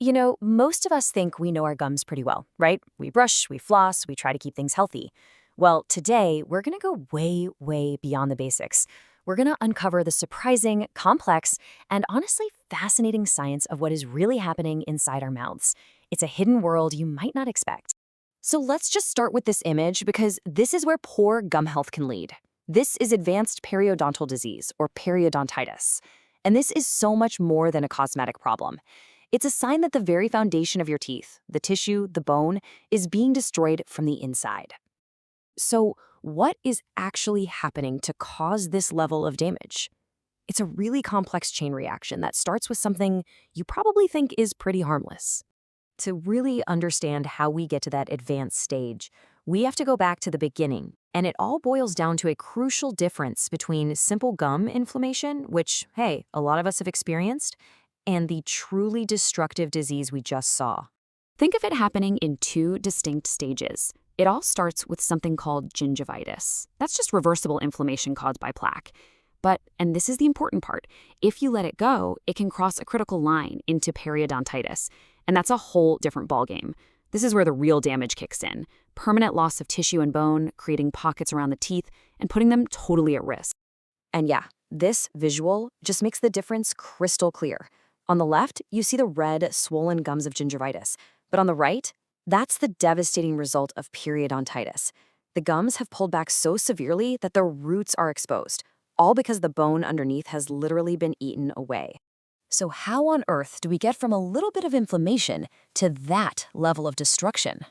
Most of us think we know our gums pretty well, right? We brush, we floss, we try to keep things healthy. Well, today, we're going to go way, way beyond the basics. We're going to uncover the surprising, complex, and honestly fascinating science of what is really happening inside our mouths. It's a hidden world you might not expect. So let's just start with this image because this is where poor gum health can lead. This is advanced periodontal disease, or periodontitis. And this is so much more than a cosmetic problem. It's a sign that the very foundation of your teeth, the tissue, the bone, is being destroyed from the inside. So, what is actually happening to cause this level of damage? It's a really complex chain reaction that starts with something you probably think is pretty harmless. To really understand how we get to that advanced stage, we have to go back to the beginning, and it all boils down to a crucial difference between simple gum inflammation, which, hey, a lot of us have experienced, and the truly destructive disease we just saw. Think of it happening in two distinct stages. It all starts with something called gingivitis. That's just reversible inflammation caused by plaque. But, and this is the important part, if you let it go, it can cross a critical line into periodontitis, and that's a whole different ballgame. This is where the real damage kicks in. Permanent loss of tissue and bone, creating pockets around the teeth, and putting them totally at risk. And yeah, this visual just makes the difference crystal clear. On the left, you see the red, swollen gums of gingivitis. But on the right, that's the devastating result of periodontitis. The gums have pulled back so severely that their roots are exposed, all because the bone underneath has literally been eaten away. So how on earth do we get from a little bit of inflammation to that level of destruction?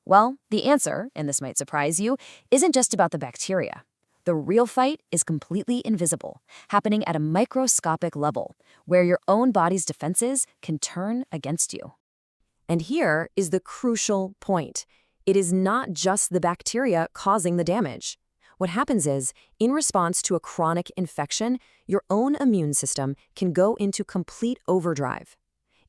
Well, the answer, and this might surprise you, isn't just about the bacteria. The real fight is completely invisible, happening at a microscopic level, where your own body's defenses can turn against you. And here is the crucial point. It is not just the bacteria causing the damage. What happens is, in response to a chronic infection, your own immune system can go into complete overdrive.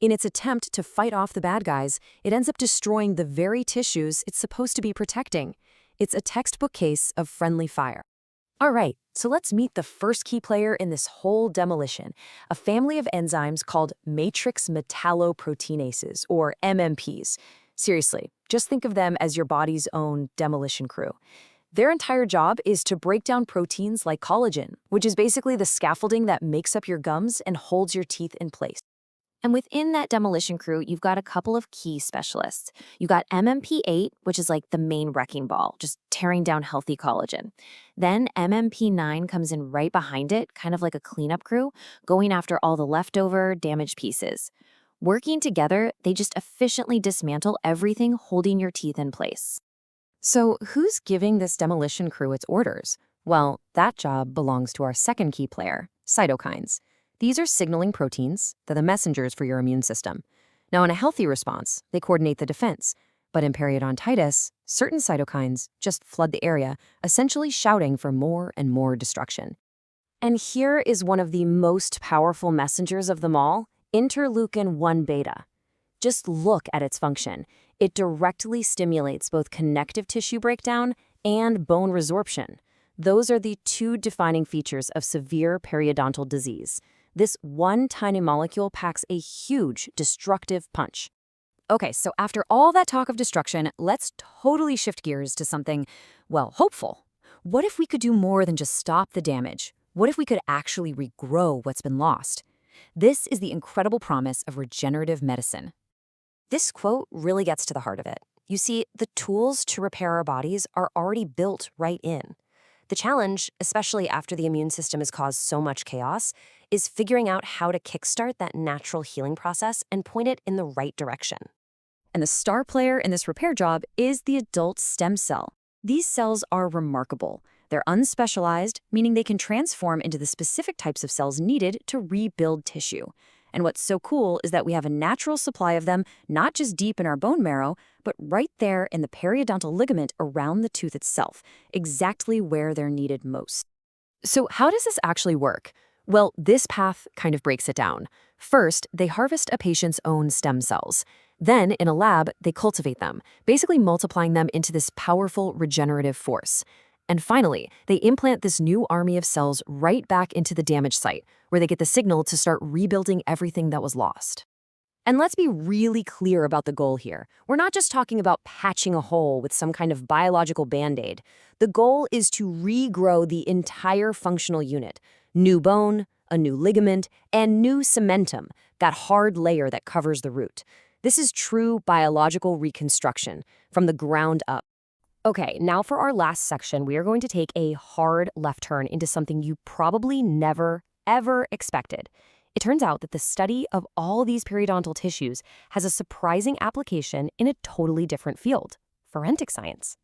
In its attempt to fight off the bad guys, it ends up destroying the very tissues it's supposed to be protecting. It's a textbook case of friendly fire. All right, so let's meet the first key player in this whole demolition, a family of enzymes called matrix metalloproteinases, or MMPs. Seriously, just think of them as your body's own demolition crew. Their entire job is to break down proteins like collagen, which is basically the scaffolding that makes up your gums and holds your teeth in place. And within that demolition crew, you've got a couple of key specialists. You've got MMP8, which is like the main wrecking ball, just tearing down healthy collagen. Then MMP9 comes in right behind it, kind of like a cleanup crew, going after all the leftover, damaged pieces. Working together, they just efficiently dismantle everything holding your teeth in place. So who's giving this demolition crew its orders? Well, that job belongs to our second key player, cytokines. These are signaling proteins. They're the messengers for your immune system. Now, in a healthy response, they coordinate the defense. But in periodontitis, certain cytokines just flood the area, essentially shouting for more and more destruction. And here is one of the most powerful messengers of them all, interleukin-1 beta. Just look at its function. It directly stimulates both connective tissue breakdown and bone resorption. Those are the two defining features of severe periodontal disease. This one tiny molecule packs a huge destructive punch. Okay, so after all that talk of destruction, let's totally shift gears to something, well, hopeful. What if we could do more than just stop the damage? What if we could actually regrow what's been lost? This is the incredible promise of regenerative medicine. This quote really gets to the heart of it. You see, the tools to repair our bodies are already built right in. The challenge, especially after the immune system has caused so much chaos, is figuring out how to kickstart that natural healing process and point it in the right direction. And the star player in this repair job is the adult stem cell. These cells are remarkable. They're unspecialized, meaning they can transform into the specific types of cells needed to rebuild tissue. And what's so cool is that we have a natural supply of them, not just deep in our bone marrow, but right there in the periodontal ligament around the tooth itself, exactly where they're needed most. So how does this actually work? Well, this path kind of breaks it down. First, they harvest a patient's own stem cells. Then, in a lab, they cultivate them, basically multiplying them into this powerful regenerative force. And finally, they implant this new army of cells right back into the damaged site, where they get the signal to start rebuilding everything that was lost. And let's be really clear about the goal here. We're not just talking about patching a hole with some kind of biological band-aid. The goal is to regrow the entire functional unit. New bone, a new ligament, and new cementum, that hard layer that covers the root. This is true biological reconstruction from the ground up. Okay, now for our last section, we are going to take a hard left turn into something you probably never, ever expected. It turns out that the study of all these periodontal tissues has a surprising application in a totally different field, forensic science.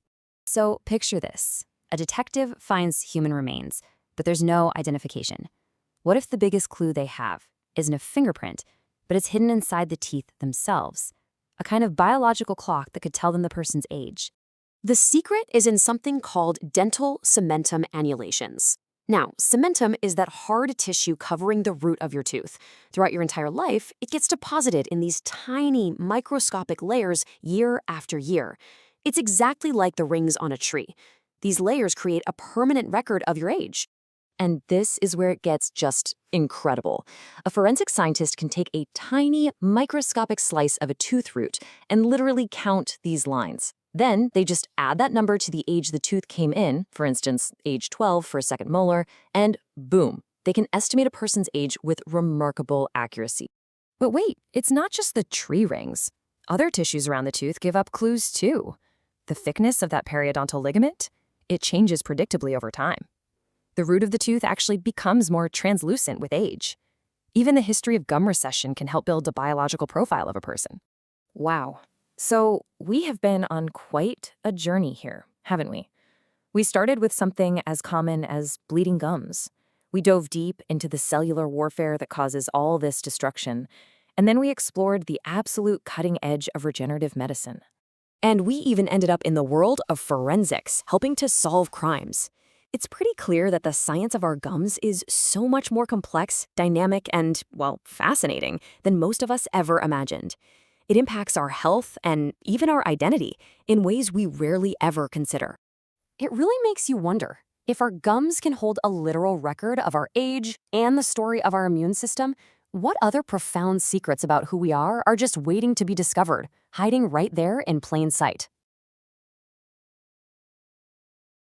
So picture this. A detective finds human remains, but there's no identification. What if the biggest clue they have isn't a fingerprint, but it's hidden inside the teeth themselves? A kind of biological clock that could tell them the person's age. The secret is in something called dental cementum annulations. Now, cementum is that hard tissue covering the root of your tooth. Throughout your entire life, it gets deposited in these tiny, microscopic layers year after year. It's exactly like the rings on a tree. These layers create a permanent record of your age. And this is where it gets just incredible. A forensic scientist can take a tiny, microscopic slice of a tooth root and literally count these lines. Then they just add that number to the age the tooth came in, for instance, age 12 for a second molar, and boom, they can estimate a person's age with remarkable accuracy. But wait, it's not just the tree rings. Other tissues around the tooth give up clues too. The thickness of that periodontal ligament, it changes predictably over time. The root of the tooth actually becomes more translucent with age. Even the history of gum recession can help build a biological profile of a person. Wow. So we have been on quite a journey here, haven't we? We started with something as common as bleeding gums. We dove deep into the cellular warfare that causes all this destruction, and then we explored the absolute cutting edge of regenerative medicine. And we even ended up in the world of forensics, helping to solve crimes. It's pretty clear that the science of our gums is so much more complex, dynamic, and, well, fascinating than most of us ever imagined. It impacts our health and even our identity in ways we rarely ever consider. It really makes you wonder, if our gums can hold a literal record of our age and the story of our immune system, what other profound secrets about who we are just waiting to be discovered, hiding right there in plain sight?